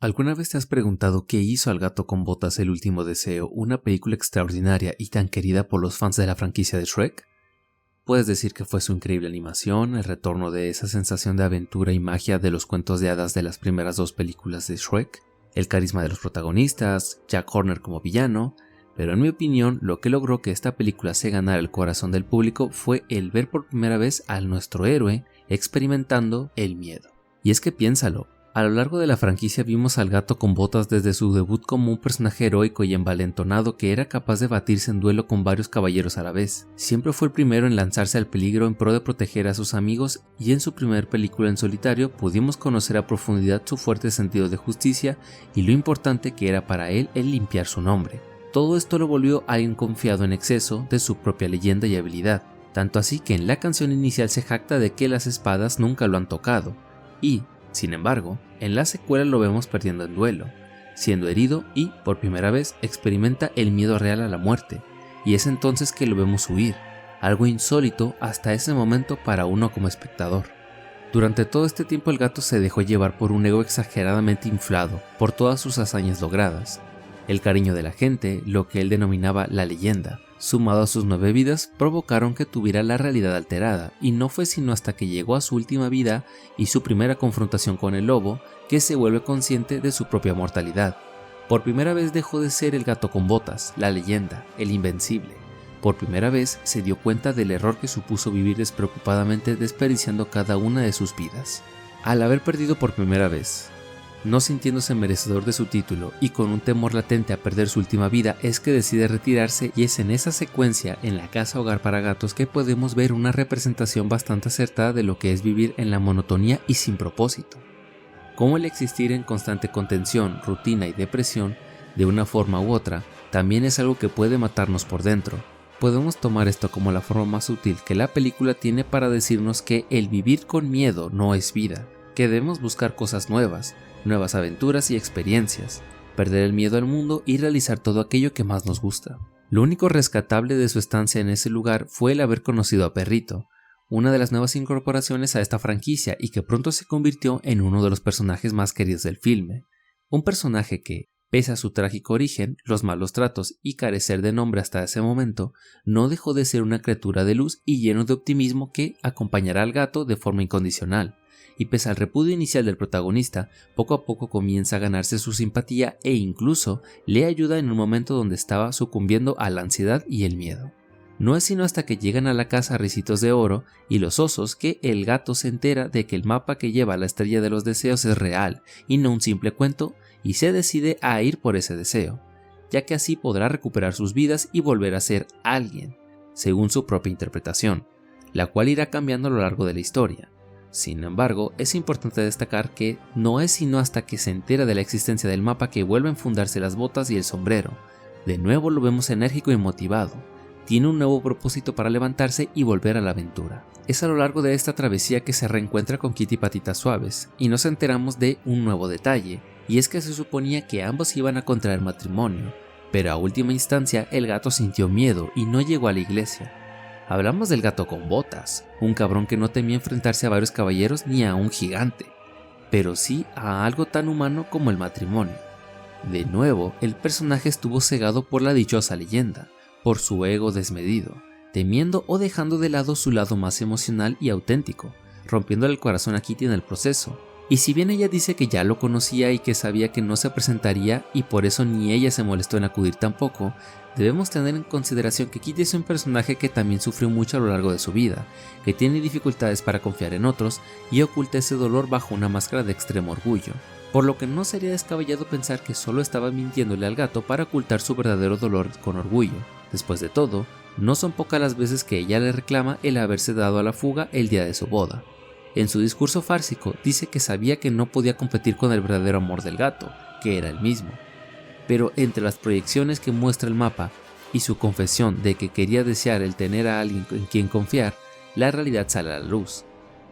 ¿Alguna vez te has preguntado qué hizo al gato con botas El último deseo, una película extraordinaria y tan querida por los fans de la franquicia de Shrek? Puedes decir que fue su increíble animación, el retorno de esa sensación de aventura y magia de los cuentos de hadas de las primeras dos películas de Shrek, el carisma de los protagonistas, Jack Horner como villano, pero en mi opinión lo que logró que esta película se ganara el corazón del público fue el ver por primera vez a nuestro héroe experimentando el miedo. Y es que piénsalo, a lo largo de la franquicia vimos al gato con botas desde su debut como un personaje heroico y envalentonado que era capaz de batirse en duelo con varios caballeros a la vez. Siempre fue el primero en lanzarse al peligro en pro de proteger a sus amigos, y en su primer película en solitario pudimos conocer a profundidad su fuerte sentido de justicia y lo importante que era para él el limpiar su nombre. Todo esto lo volvió alguien confiado en exceso de su propia leyenda y habilidad, tanto así que en la canción inicial se jacta de que las espadas nunca lo han tocado, y sin embargo, en la secuela lo vemos perdiendo en duelo, siendo herido y, por primera vez, experimenta el miedo real a la muerte, y es entonces que lo vemos huir, algo insólito hasta ese momento para uno como espectador. Durante todo este tiempo el gato se dejó llevar por un ego exageradamente inflado por todas sus hazañas logradas. El cariño de la gente, lo que él denominaba la leyenda, sumado a sus 9 vidas, provocaron que tuviera la realidad alterada, y no fue sino hasta que llegó a su última vida y su primera confrontación con el lobo que se vuelve consciente de su propia mortalidad. Por primera vez dejó de ser el gato con botas, la leyenda, el invencible. Por primera vez se dio cuenta del error que supuso vivir despreocupadamente desperdiciando cada una de sus vidas. Al haber perdido por primera vez, no sintiéndose merecedor de su título y con un temor latente a perder su última vida, es que decide retirarse, y es en esa secuencia en la casa hogar para gatos que podemos ver una representación bastante acertada de lo que es vivir en la monotonía y sin propósito. Como el existir en constante contención, rutina y depresión, de una forma u otra, también es algo que puede matarnos por dentro. Podemos tomar esto como la forma más sutil que la película tiene para decirnos que el vivir con miedo no es vida, que debemos buscar cosas nuevas aventuras y experiencias, perder el miedo al mundo y realizar todo aquello que más nos gusta. Lo único rescatable de su estancia en ese lugar fue el haber conocido a Perrito, una de las nuevas incorporaciones a esta franquicia y que pronto se convirtió en uno de los personajes más queridos del filme. Un personaje que, pese a su trágico origen, los malos tratos y carecer de nombre hasta ese momento, no dejó de ser una criatura de luz y lleno de optimismo que acompañará al gato de forma incondicional. Y pese al repudio inicial del protagonista, poco a poco comienza a ganarse su simpatía e incluso le ayuda en un momento donde estaba sucumbiendo a la ansiedad y el miedo. No es sino hasta que llegan a la casa Ricitos de Oro y los osos que el gato se entera de que el mapa que lleva a la estrella de los deseos es real y no un simple cuento, y se decide a ir por ese deseo, ya que así podrá recuperar sus vidas y volver a ser alguien, según su propia interpretación, la cual irá cambiando a lo largo de la historia. Sin embargo, es importante destacar que no es sino hasta que se entera de la existencia del mapa que vuelve a enfundarse las botas y el sombrero. De nuevo lo vemos enérgico y motivado. Tiene un nuevo propósito para levantarse y volver a la aventura. Es a lo largo de esta travesía que se reencuentra con Kitty Patitas Suaves, y nos enteramos de un nuevo detalle, y es que se suponía que ambos iban a contraer matrimonio, pero a última instancia el gato sintió miedo y no llegó a la iglesia. Hablamos del gato con botas, un cabrón que no temía enfrentarse a varios caballeros ni a un gigante, pero sí a algo tan humano como el matrimonio. De nuevo, el personaje estuvo cegado por la dichosa leyenda, por su ego desmedido, temiendo o dejando de lado su lado más emocional y auténtico, rompiéndole el corazón a Kitty en el proceso. Y si bien ella dice que ya lo conocía y que sabía que no se presentaría y por eso ni ella se molestó en acudir tampoco, debemos tener en consideración que Kitty es un personaje que también sufrió mucho a lo largo de su vida, que tiene dificultades para confiar en otros y oculta ese dolor bajo una máscara de extremo orgullo, por lo que no sería descabellado pensar que solo estaba mintiéndole al gato para ocultar su verdadero dolor con orgullo. Después de todo, no son pocas las veces que ella le reclama el haberse dado a la fuga el día de su boda. En su discurso fársico dice que sabía que no podía competir con el verdadero amor del gato, que era el mismo. Pero entre las proyecciones que muestra el mapa y su confesión de que quería desear el tener a alguien en quien confiar, la realidad sale a la luz.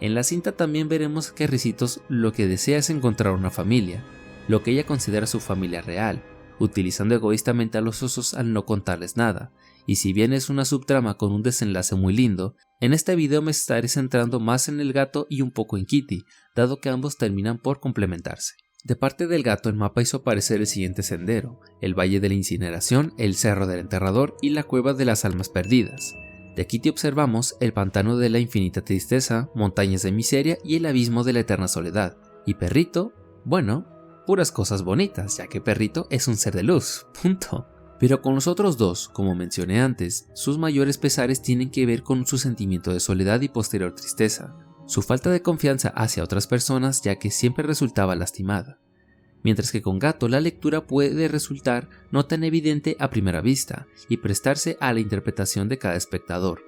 En la cinta también veremos que Ricitos lo que desea es encontrar una familia, lo que ella considera su familia real, utilizando egoístamente a los osos al no contarles nada, y si bien es una subtrama con un desenlace muy lindo, en este video me estaré centrando más en el gato y un poco en Kitty, dado que ambos terminan por complementarse. De parte del gato, el mapa hizo aparecer el siguiente sendero: el Valle de la Incineración, el Cerro del Enterrador y la Cueva de las Almas Perdidas. De Kitty observamos el Pantano de la Infinita Tristeza, Montañas de Miseria y el Abismo de la Eterna Soledad. Y Perrito, bueno, puras cosas bonitas, ya que Perrito es un ser de luz, punto. Pero con los otros dos, como mencioné antes, sus mayores pesares tienen que ver con su sentimiento de soledad y posterior tristeza, su falta de confianza hacia otras personas ya que siempre resultaba lastimada. Mientras que con Gato la lectura puede resultar no tan evidente a primera vista y prestarse a la interpretación de cada espectador.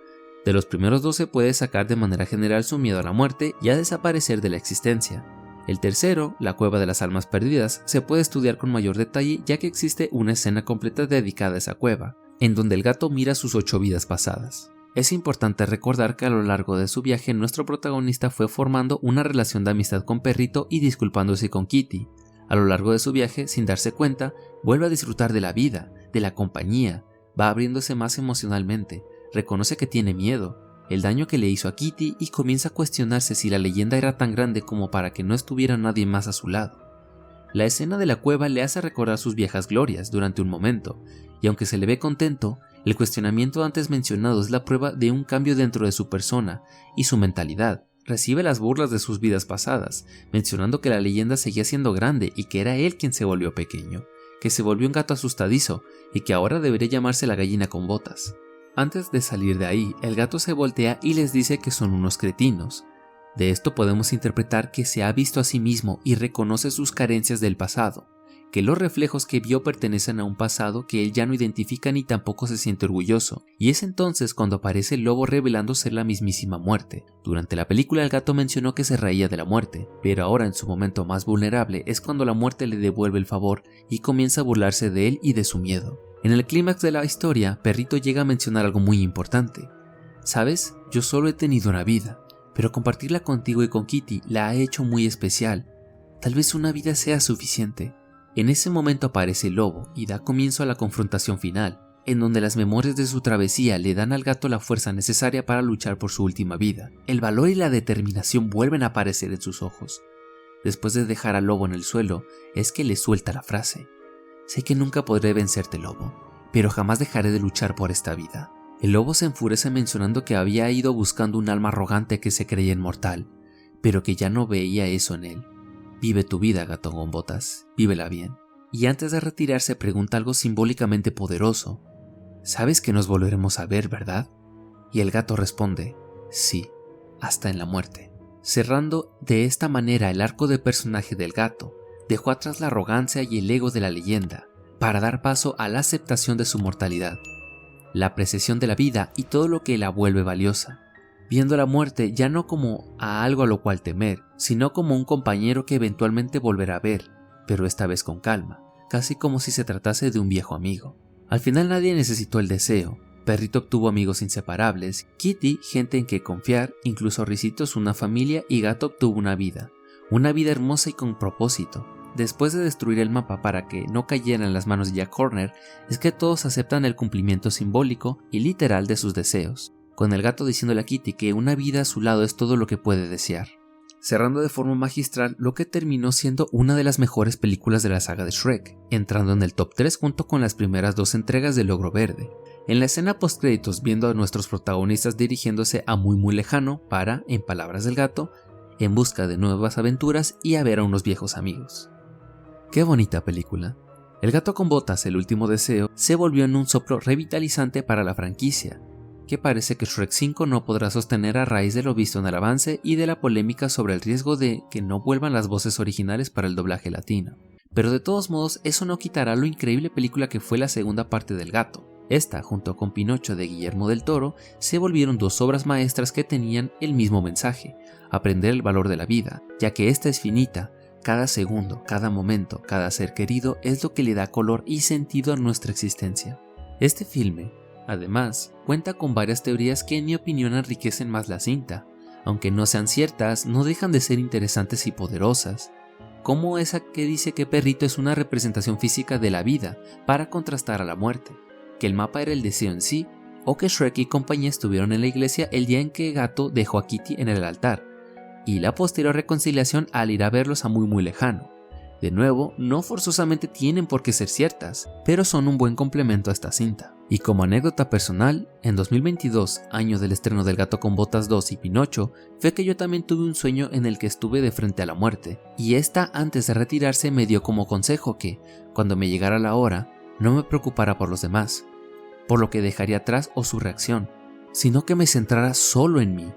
De los primeros dos se puede sacar de manera general su miedo a la muerte y a desaparecer de la existencia. El tercero, la Cueva de las Almas Perdidas, se puede estudiar con mayor detalle ya que existe una escena completa dedicada a esa cueva, en donde el gato mira sus 8 vidas pasadas. Es importante recordar que a lo largo de su viaje nuestro protagonista fue formando una relación de amistad con Perrito y disculpándose con Kitty. A lo largo de su viaje, sin darse cuenta, vuelve a disfrutar de la vida, de la compañía, va abriéndose más emocionalmente, reconoce que tiene miedo, el daño que le hizo a Kitty y comienza a cuestionarse si la leyenda era tan grande como para que no estuviera nadie más a su lado. La escena de la cueva le hace recordar sus viejas glorias durante un momento, y aunque se le ve contento, el cuestionamiento antes mencionado es la prueba de un cambio dentro de su persona y su mentalidad. Recibe las burlas de sus vidas pasadas, mencionando que la leyenda seguía siendo grande y que era él quien se volvió pequeño, que se volvió un gato asustadizo y que ahora debería llamarse la gallina con botas. Antes de salir de ahí, el gato se voltea y les dice que son unos cretinos. De esto podemos interpretar que se ha visto a sí mismo y reconoce sus carencias del pasado, que los reflejos que vio pertenecen a un pasado que él ya no identifica ni tampoco se siente orgulloso, y es entonces cuando aparece el lobo revelando ser la mismísima muerte. Durante la película el gato mencionó que se reía de la muerte, pero ahora en su momento más vulnerable es cuando la muerte le devuelve el favor y comienza a burlarse de él y de su miedo. En el clímax de la historia, Perrito llega a mencionar algo muy importante. ¿Sabes? Yo solo he tenido una vida, pero compartirla contigo y con Kitty la ha hecho muy especial. Tal vez una vida sea suficiente. En ese momento aparece el lobo y da comienzo a la confrontación final, en donde las memorias de su travesía le dan al gato la fuerza necesaria para luchar por su última vida. El valor y la determinación vuelven a aparecer en sus ojos. Después de dejar al lobo en el suelo, es que le suelta la frase: sé que nunca podré vencerte, lobo, pero jamás dejaré de luchar por esta vida. El lobo se enfurece mencionando que había ido buscando un alma arrogante que se creía inmortal, pero que ya no veía eso en él. Vive tu vida, gato con botas, vívela bien. Y antes de retirarse pregunta algo simbólicamente poderoso: ¿sabes que nos volveremos a ver, verdad? Y el gato responde: sí, hasta en la muerte. Cerrando de esta manera el arco de personaje del gato, dejó atrás la arrogancia y el ego de la leyenda, para dar paso a la aceptación de su mortalidad, la apreciación de la vida y todo lo que la vuelve valiosa, viendo la muerte ya no como a algo a lo cual temer, sino como un compañero que eventualmente volverá a ver, pero esta vez con calma, casi como si se tratase de un viejo amigo. Al final nadie necesitó el deseo. Perrito obtuvo amigos inseparables, Kitty gente en que confiar, incluso Ricitos una familia, y Gato obtuvo una vida hermosa y con propósito. Después de destruir el mapa para que no cayera en las manos de Jack Horner, es que todos aceptan el cumplimiento simbólico y literal de sus deseos, con el gato diciéndole a Kitty que una vida a su lado es todo lo que puede desear, cerrando de forma magistral lo que terminó siendo una de las mejores películas de la saga de Shrek, entrando en el top 3 junto con las primeras 2 entregas del Logro Verde. En la escena postcréditos, viendo a nuestros protagonistas dirigiéndose a muy lejano para, en palabras del gato, en busca de nuevas aventuras y a ver a unos viejos amigos. ¡Qué bonita película! El gato con botas, el último deseo, se volvió en un soplo revitalizante para la franquicia, que parece que Shrek 5 no podrá sostener a raíz de lo visto en el avance y de la polémica sobre el riesgo de que no vuelvan las voces originales para el doblaje latino. Pero de todos modos, eso no quitará lo increíble película que fue la segunda parte del gato. Esta, junto con Pinocho de Guillermo del Toro, se volvieron 2 obras maestras que tenían el mismo mensaje: aprender el valor de la vida, ya que esta es finita. Cada segundo, cada momento, cada ser querido es lo que le da color y sentido a nuestra existencia. Este filme, además, cuenta con varias teorías que en mi opinión enriquecen más la cinta. Aunque no sean ciertas, no dejan de ser interesantes y poderosas, como esa que dice que Perrito es una representación física de la vida para contrastar a la muerte, que el mapa era el deseo en sí, o que Shrek y compañía estuvieron en la iglesia el día en que Gato dejó a Kitty en el altar, y la posterior reconciliación al ir a verlos a muy lejano, De nuevo, no forzosamente tienen por qué ser ciertas, pero son un buen complemento a esta cinta. Y como anécdota personal, en 2022, año del estreno del Gato con Botas 2 y Pinocho, fue que yo también tuve un sueño en el que estuve de frente a la muerte, y esta antes de retirarse me dio como consejo que, cuando me llegara la hora, no me preocupara por los demás, por lo que dejaría atrás o su reacción, sino que me centrara solo en mí.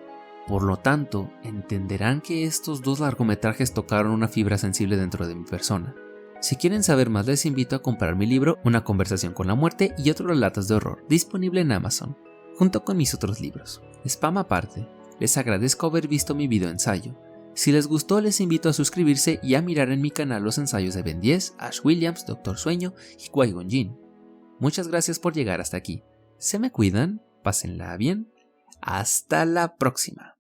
Por lo tanto, entenderán que estos dos largometrajes tocaron una fibra sensible dentro de mi persona. Si quieren saber más, les invito a comprar mi libro Una conversación con la muerte y otros relatos de horror, disponible en Amazon, junto con mis otros libros. Spam aparte, les agradezco haber visto mi video ensayo. Si les gustó, les invito a suscribirse y a mirar en mi canal los ensayos de Ben 10, Ash Williams, Doctor Sueño y Qui-Gon Jinn. Muchas gracias por llegar hasta aquí. Se me cuidan, pásenla bien. Hasta la próxima.